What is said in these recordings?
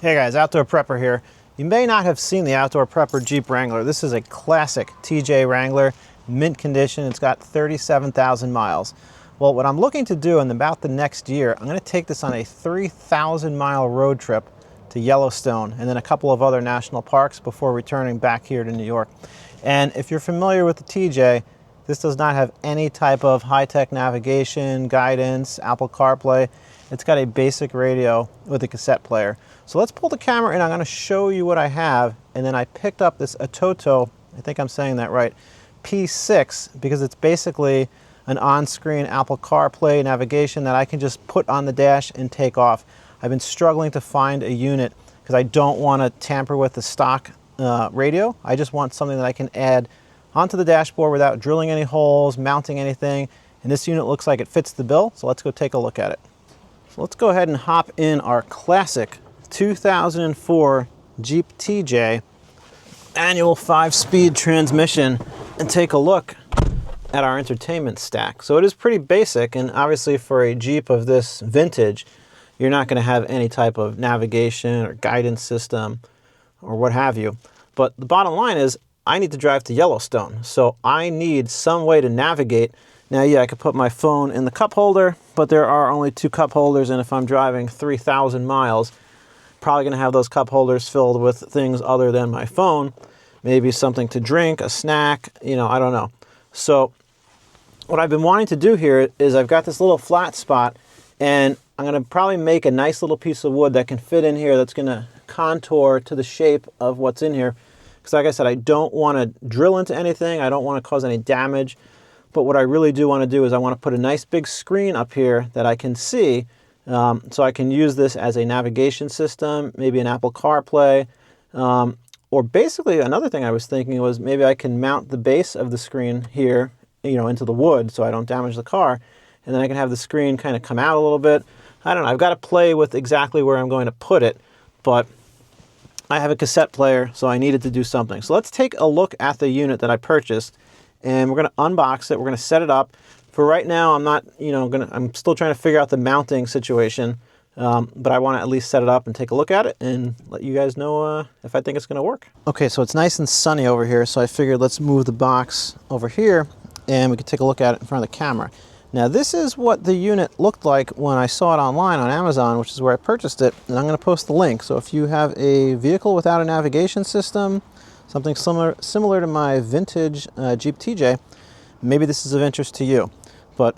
Hey guys, Outdoor Prepper here. You may not have seen the Outdoor Prepper Jeep Wrangler. This is a classic TJ Wrangler, mint condition. It's got 37,000 miles. Well, what I'm looking to do in about the next year, I'm going to take this on a 3,000 mile road trip to Yellowstone and then a couple of other national parks before returning back here to New York. And if you're familiar with the TJ, this does not have any type of high-tech navigation, guidance, Apple CarPlay. It's got a basic radio with a cassette player. So let's pull the camera in. I'm going to show you what I have. And then I picked up this Atoto, I think I'm saying that right, P6, because it's basically an on-screen Apple CarPlay navigation that I can just put on the dash and take off. I've been struggling to find a unit because I don't want to tamper with the stock radio. I just want something that I can add onto the dashboard without drilling any holes, mounting anything. And this unit looks like it fits the bill, so let's go take a look at it. So let's go ahead and hop in our classic 2004 Jeep TJ annual 5-speed transmission and take a look at our entertainment stack. So it is pretty basic, and obviously for a Jeep of this vintage, you're not going to have any type of navigation or guidance system or what have you. But the bottom line is I need to drive to Yellowstone, so I need some way to navigate. Now, yeah, I could put my phone in the cup holder, but there are only 2 cup holders, and if I'm driving 3,000 miles, probably going to have those cup holders filled with things other than my phone, maybe something to drink, a snack, I don't know. So what I've been wanting to do here is I've got this little flat spot, and I'm going to probably make a nice little piece of wood that can fit in here that's going to contour to the shape of what's in here. Because like I said, I don't want to drill into anything. I don't want to cause any damage. But what I really do want to do is I want to put a nice big screen up here that I can see, so I can use this as a navigation system, maybe an Apple CarPlay, or basically another thing I was thinking was maybe I can mount the base of the screen here, into the wood so I don't damage the car, and then I can have the screen kind of come out a little bit. I don't know, I've got to play with exactly where I'm going to put it, but I have a cassette player, so I needed to do something. So let's take a look at the unit that I purchased, and we're going to unbox it. We're going to set it up. For right now, I'm not, I'm still trying to figure out the mounting situation, but I want to at least set it up and take a look at it and let you guys know if I think it's going to work. Okay, so it's nice and sunny over here, so I figured let's move the box over here and we can take a look at it in front of the camera. Now, this is what the unit looked like when I saw it online on Amazon, which is where I purchased it, and I'm going to post the link. So if you have a vehicle without a navigation system, something similar to my vintage Jeep TJ, maybe this is of interest to you. But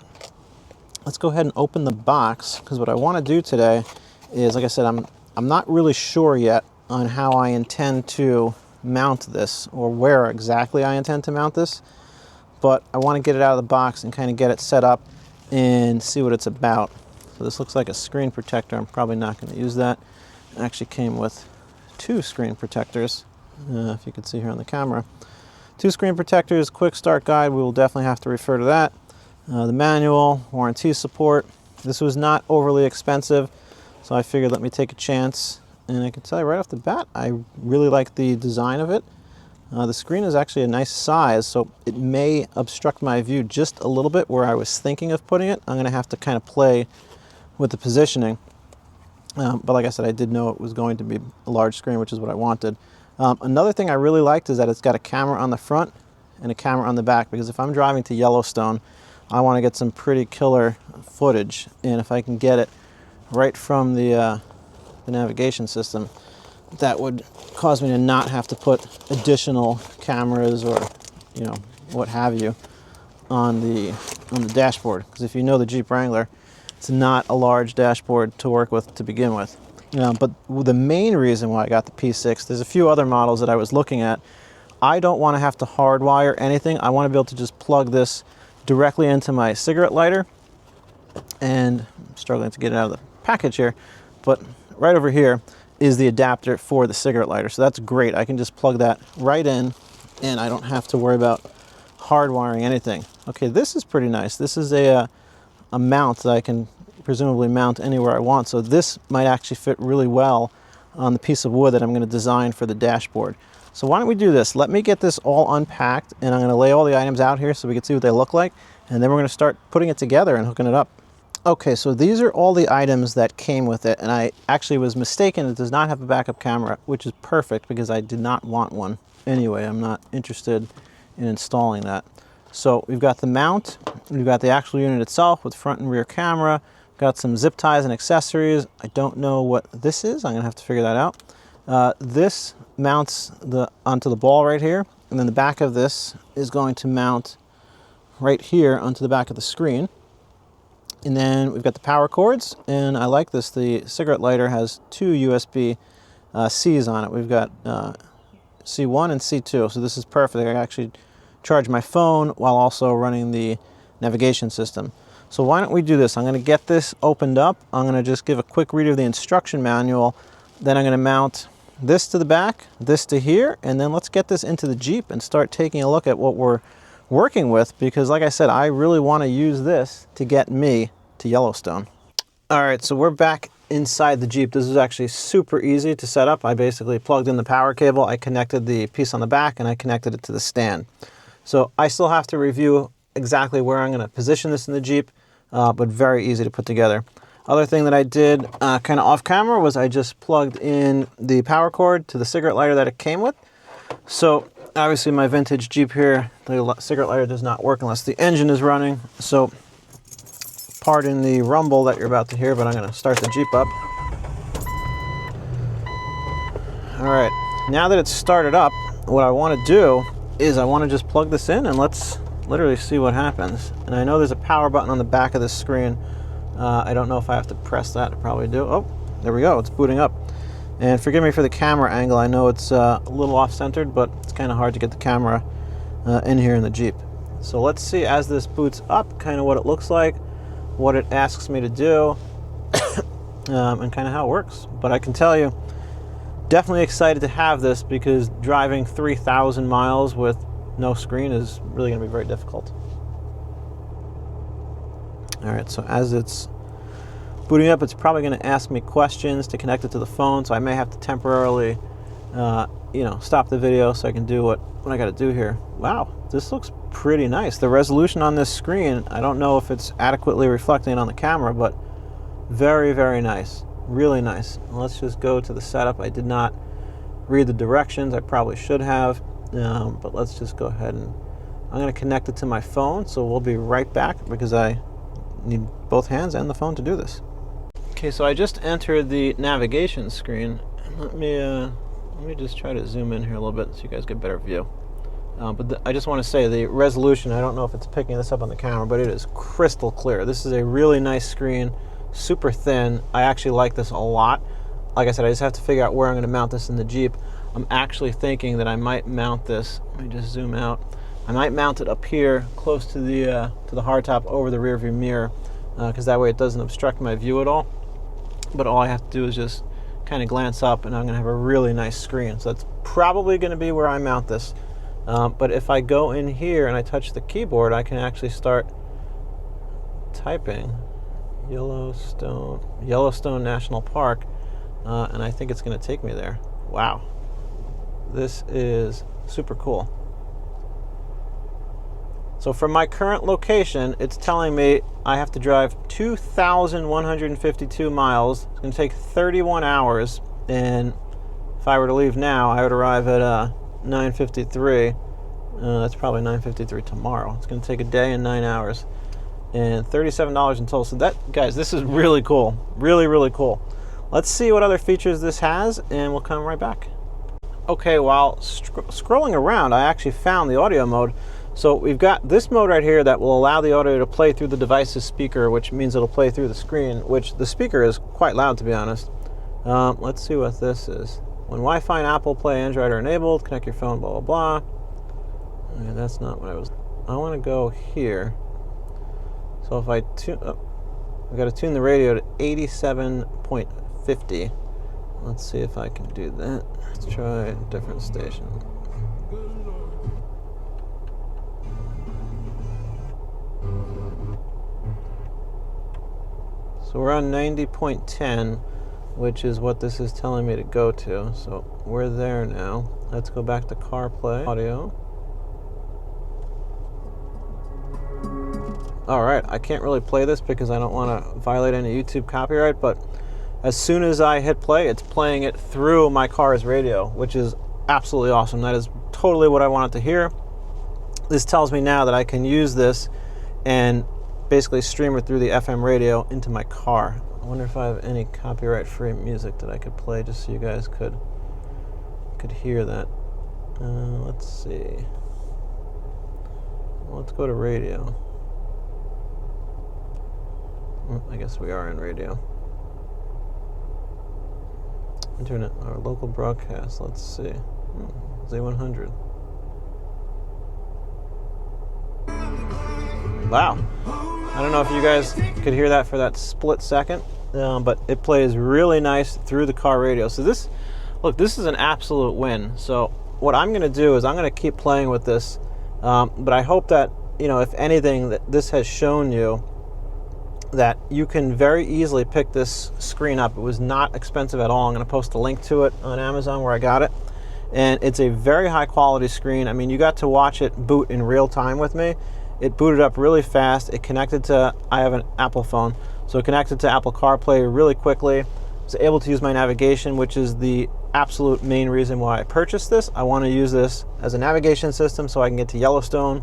let's go ahead and open the box, because what I want to do today is, like I said, I'm not really sure yet on how I intend to mount this or where exactly I intend to mount this, but I want to get it out of the box and kind of get it set up and see what it's about. So this looks like a screen protector. I'm probably not going to use that. It actually came with 2 screen protectors, if you can see here on the camera. 2 screen protectors, quick start guide, we will definitely have to refer to that. The manual, warranty support. This was not overly expensive, so I figured let me take a chance. And I can tell you right off the bat, I really like the design of it. The screen is actually a nice size, so it may obstruct my view just a little bit where I was thinking of putting it. I'm going to have to kind of play with the positioning. But like I said, I did know it was going to be a large screen, which is what I wanted. Another thing I really liked is that it's got a camera on the front and a camera on the back, because if I'm driving to Yellowstone, I want to get some pretty killer footage, and if I can get it right from the navigation system, that would cause me to not have to put additional cameras or what have you on the dashboard. Because if you know the Jeep Wrangler, it's not a large dashboard to work with to begin with. But the main reason why I got the P6, there's a few other models that I was looking at. I don't want to have to hardwire anything. I want to be able to just plug this directly into my cigarette lighter, and I'm struggling to get it out of the package here, but right over here is the adapter for the cigarette lighter, so that's great. I can just plug that right in and I don't have to worry about hardwiring anything. Okay, this is pretty nice. This is a mount that I can presumably mount anywhere I want, so this might actually fit really well on the piece of wood that I'm going to design for the dashboard. So why don't we do this? Let me get this all unpacked, and I'm going to lay all the items out here so we can see what they look like, and then we're going to start putting it together and hooking it up. Okay, so these are all the items that came with it, and I actually was mistaken. It does not have a backup camera, which is perfect because I did not want one. Anyway, I'm not interested in installing that. So we've got the mount, we've got the actual unit itself with front and rear camera, got some zip ties and accessories. I don't know what this is. I'm gonna have to figure that out. This mounts onto the ball right here, and then the back of this is going to mount right here onto the back of the screen. And then we've got the power cords, and I like this. The cigarette lighter has two USB Cs on it. We've got C1 and C2, so this is perfect. I can actually charge my phone while also running the navigation system. So why don't we do this? I'm going to get this opened up. I'm going to just give a quick read of the instruction manual. Then I'm going to mount this to the back, this to here, and then let's get this into the Jeep and start taking a look at what we're working with, because like I said, I really want to use this to get me to Yellowstone. All right, so we're back inside the Jeep. This is actually super easy to set up. I basically plugged in the power cable, I connected the piece on the back, and I connected it to the stand. So I still have to review exactly where I'm going to position this in the Jeep, but very easy to put together. Other thing that I did kind of off camera was I just plugged in the power cord to the cigarette lighter that it came with. So obviously my vintage Jeep here, the cigarette lighter does not work unless the engine is running. So pardon the rumble that you're about to hear, but I'm going to start the Jeep up. All right, now that it's started up, what I want to do is I want to just plug this in and let's literally see what happens. And I know there's a power button on the back of this screen. I don't know if I have to press that. I probably do. Oh, there we go. It's booting up. And forgive me for the camera angle. I know it's a little off-centered, but it's kind of hard to get the camera in here in the Jeep. So let's see as this boots up, kind of what it looks like, what it asks me to do, and kind of how it works. But I can tell you, definitely excited to have this because driving 3,000 miles with no screen is really going to be very difficult. All right, so as it's booting up, it's probably going to ask me questions to connect it to the phone, so I may have to temporarily, stop the video so I can do what I got to do here. Wow, this looks pretty nice. The resolution on this screen, I don't know if it's adequately reflecting on the camera, but very, very nice. Really nice. Let's just go to the setup. I did not read the directions. I probably should have, but let's just go ahead and I'm going to connect it to my phone, so we'll be right back because I need both hands and the phone to do this. Okay, so I just entered the navigation screen. Let me just try to zoom in here a little bit so you guys get a better view. I just want to say the resolution, I don't know if it's picking this up on the camera, but it is crystal clear. This is a really nice screen, super thin. I actually like this a lot. Like I said, I just have to figure out where I'm going to mount this in the Jeep. I'm actually thinking that I might mount this. Let me just zoom out. I might mount it up here close to the hardtop over the rear view mirror because that way it doesn't obstruct my view at all. But all I have to do is just kind of glance up and I'm going to have a really nice screen. So that's probably going to be where I mount this. But if I go in here and I touch the keyboard, I can actually start typing Yellowstone National Park, and I think it's going to take me there. Wow. This is super cool. So from my current location, it's telling me I have to drive 2,152 miles. It's going to take 31 hours, and if I were to leave now, I would arrive at 9:53. That's probably 9:53 tomorrow. It's going to take a day and 9 hours, and $37 in total. So that, guys, this is really cool. Really, really cool. Let's see what other features this has, and we'll come right back. Okay, while scrolling around, I actually found the audio mode. So we've got this mode right here that will allow the audio to play through the device's speaker, which means it'll play through the screen, which the speaker is quite loud, to be honest. Let's see what this is. When Wi-Fi and Apple Play Android are enabled, connect your phone, blah, blah, blah. Okay, that's not what I want to go here. So if I I've got to tune the radio to 87.50. Let's see if I can do that. Let's try a different station. So we're on 90.10, which is what this is telling me to go to. So we're there now. Let's go back to CarPlay audio. All right, I can't really play this because I don't want to violate any YouTube copyright, but as soon as I hit play, it's playing it through my car's radio, which is absolutely awesome. That is totally what I wanted to hear. This tells me now that I can use this and basically stream it through the FM radio into my car. I wonder if I have any copyright-free music that I could play just so you guys could hear that. Let's see. Let's go to radio. I guess we are in radio. Internet, our local broadcast. Let's see. Z100. Wow. I don't know if you guys could hear that for that split second, but it plays really nice through the car radio. So this is an absolute win. So what I'm going to do is I'm going to keep playing with this, but I hope that, if anything, that this has shown you that you can very easily pick this screen up. It was not expensive at all. I'm going to post a link to it on Amazon where I got it. And it's a very high quality screen. I mean, you got to watch it boot in real time with me. It booted up really fast. It connected to, I have an Apple phone, so it connected to Apple CarPlay really quickly. I was able to use my navigation, which is the absolute main reason why I purchased this. I want to use this as a navigation system so I can get to Yellowstone.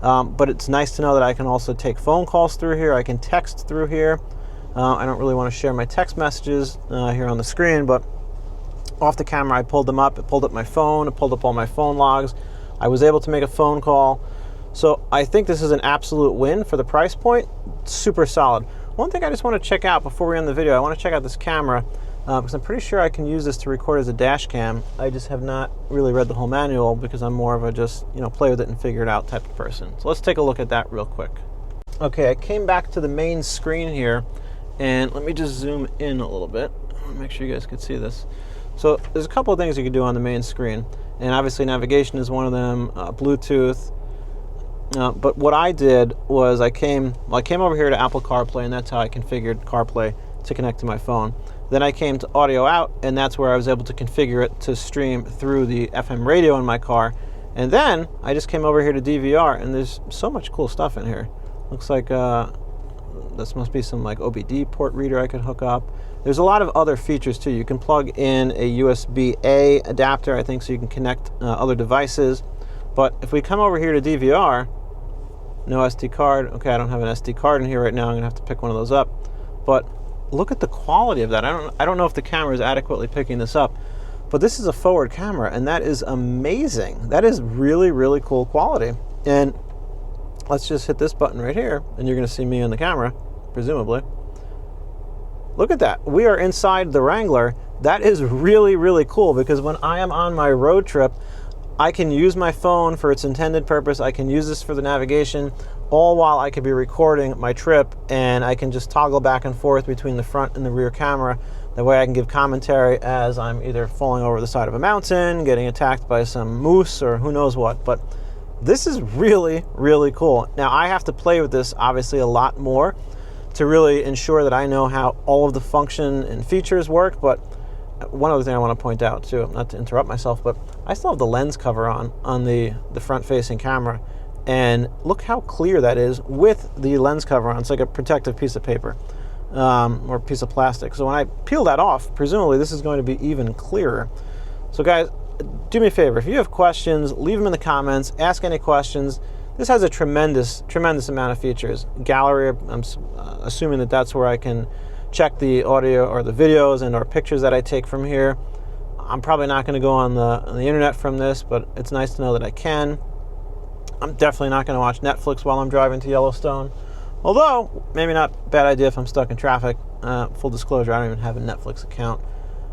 But it's nice to know that I can also take phone calls through here. I can text through here. I don't really want to share my text messages here on the screen, but off the camera I pulled them up. It pulled up my phone. It pulled up all my phone logs. I was able to make a phone call. So I think this is an absolute win for the price point. Super solid. One thing I just want to check out before we end the video, I want to check out this camera because I'm pretty sure I can use this to record as a dash cam. I just have not really read the whole manual because I'm more of a just, play with it and figure it out type of person. So let's take a look at that real quick. Okay, I came back to the main screen here, and let me just zoom in a little bit. Make sure you guys can see this. So there's a couple of things you can do on the main screen, and obviously navigation is one of them, Bluetooth. But what I did was I came over here to Apple CarPlay, and that's how I configured CarPlay to connect to my phone. Then I came to audio out, and that's where I was able to configure it to stream through the FM radio in my car. And then I just came over here to DVR, and there's so much cool stuff in here. Looks like this must be some like OBD port reader I could hook up. There's a lot of other features too. You can plug in a USB-A adapter, I think, so you can connect other devices. But if we come over here to DVR, no SD card. Okay, I don't have an SD card in here right now. I'm gonna have to pick one of those up. But look at the quality of that. I don't know if the camera is adequately picking this up, but this is a forward camera, and that is amazing. That is really, really cool quality. And let's just hit this button right here, and you're gonna see me on the camera, presumably. Look at that. We are inside the Wrangler. That is really, really cool because when I am on my road trip, I can use my phone for its intended purpose. I can use this for the navigation, all while I could be recording my trip, and I can just toggle back and forth between the front and the rear camera. That way I can give commentary as I'm either falling over the side of a mountain, getting attacked by some moose, or who knows what. But this is really, really cool. Now I have to play with this obviously a lot more to really ensure that I know how all of the function and features work. But one other thing I want to point out too, not to interrupt myself, but I still have the lens cover on the front-facing camera, and look how clear that is with the lens cover on. It's like a protective piece of paper or piece of plastic. So when I peel that off, presumably this is going to be even clearer. So guys, do me a favor. If you have questions, leave them in the comments. Ask any questions. This has a tremendous, tremendous amount of features. Gallery, I'm assuming that that's where I can check the audio or the videos and or pictures that I take from here. I'm probably not going to go on the internet from this, but it's nice to know that I can. I'm definitely not going to watch Netflix while I'm driving to Yellowstone. Although, maybe not a bad idea if I'm stuck in traffic. Full disclosure, I don't even have a Netflix account.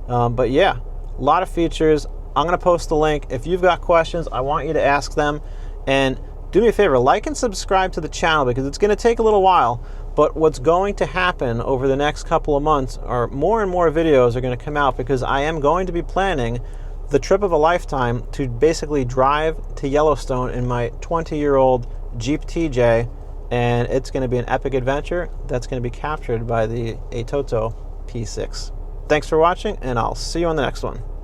But yeah, a lot of features. I'm going to post the link. If you've got questions, I want you to ask them. And do me a favor, like and subscribe to the channel because it's going to take a little while. But what's going to happen over the next couple of months are more and more videos are going to come out because I am going to be planning the trip of a lifetime to basically drive to Yellowstone in my 20-year-old Jeep TJ, and it's going to be an epic adventure that's going to be captured by the Atoto P6. Thanks for watching, and I'll see you on the next one.